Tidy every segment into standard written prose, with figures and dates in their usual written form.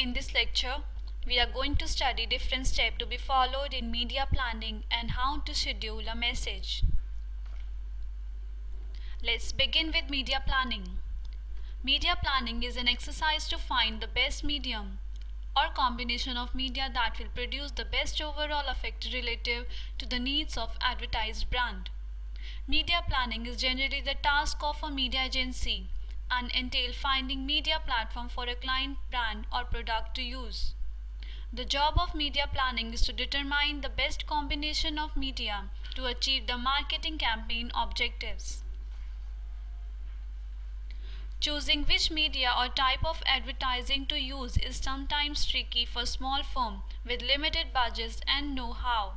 In this lecture, we are going to study different steps to be followed in media planning and how to schedule a message. Let's begin with media planning. Media planning is an exercise to find the best medium or combination of media that will produce the best overall effect relative to the needs of advertised brand. Media planning is generally the task of a media agency and entails finding media platform for a client brand or product to use. The job of media planning is to determine the best combination of media to achieve the marketing campaign objectives. Choosing which media or type of advertising to use is sometimes tricky for small firms with limited budgets and know-how.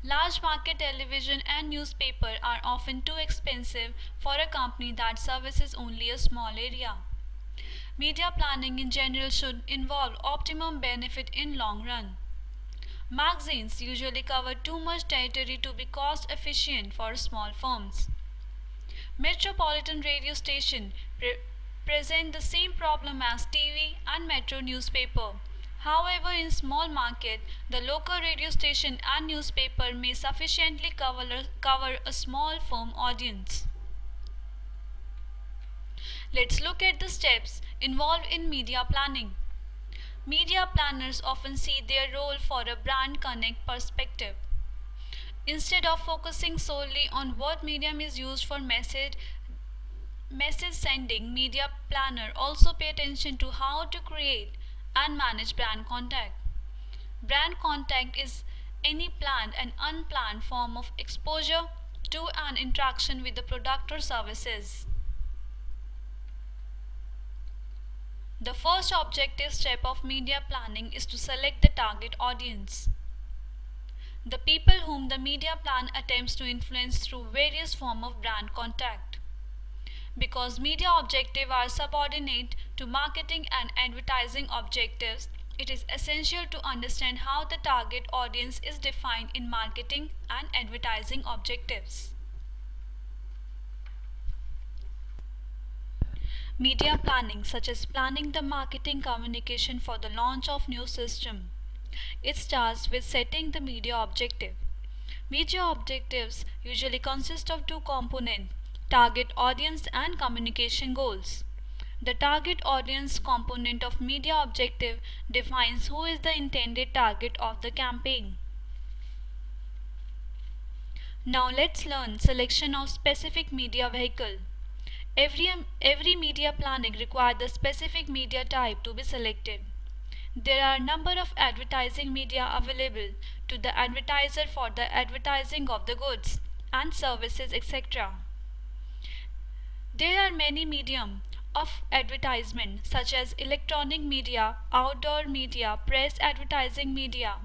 Large market television and newspaper are often too expensive for a company that services only a small area. Media planning in general should involve optimum benefit in long run. Magazines usually cover too much territory to be cost efficient for small firms. Metropolitan radio stations present the same problem as TV and metro newspaper. However, in small market, the local radio station and newspaper may sufficiently cover a small firm audience. Let's look at the steps involved in media planning. Media planners often see their role for a brand connect perspective. Instead of focusing solely on what medium is used for message sending, media planner also pay attention to how to create and manage brand contact. Brand contact is any planned and unplanned form of exposure to an interaction with the product or services. The first objective step of media planning is to select the target audience. The people whom the media plan attempts to influence through various forms of brand contact. Because media objectives are subordinate to marketing and advertising objectives, it is essential to understand how the target audience is defined in marketing and advertising objectives. Media planning, such as planning the marketing communication for the launch of new system. It starts with setting the media objective. Media objectives usually consist of two components: target audience and communication goals. The target audience component of media objective defines who is the intended target of the campaign. Now let's learn selection of specific media vehicle. Every media planning requires the specific media type to be selected. There are a number of advertising media available to the advertiser for the advertising of the goods and services, etc. There are many mediums of advertisement such as electronic media, outdoor media, press advertising media,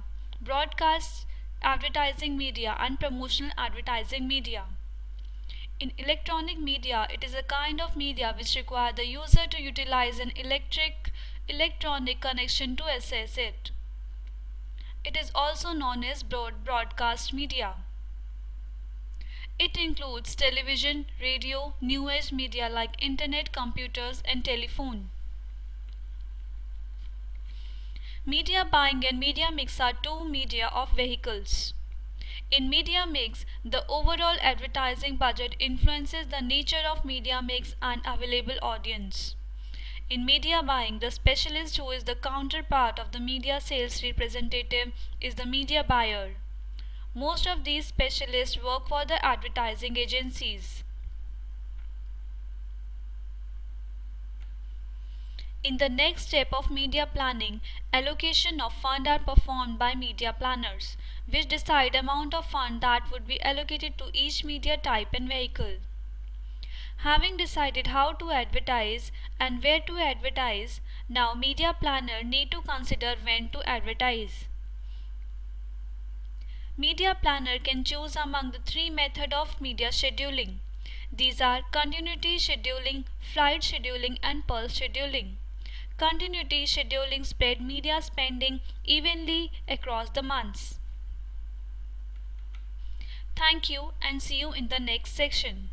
broadcast advertising media, and promotional advertising media. In electronic media, it is a kind of media which requires the user to utilize an electronic connection to access it. It is also known as broadcast media. It includes television, radio, new age media like internet, computers, and telephone. Media buying and media mix are two media of vehicles. In media mix, the overall advertising budget influences the nature of media mix and available audience. In media buying, the specialist, who is the counterpart of the media sales representative, is the media buyer. Most of these specialists work for the advertising agencies. In the next step of media planning, allocation of funds are performed by media planners, which decide amount of fund that would be allocated to each media type and vehicle. Having decided how to advertise and where to advertise, now media planner need to consider when to advertise. Media planner can choose among the three methods of media scheduling. These are continuity scheduling, flight scheduling, and pulse scheduling. Continuity scheduling spread media spending evenly across the months. Thank you and see you in the next section.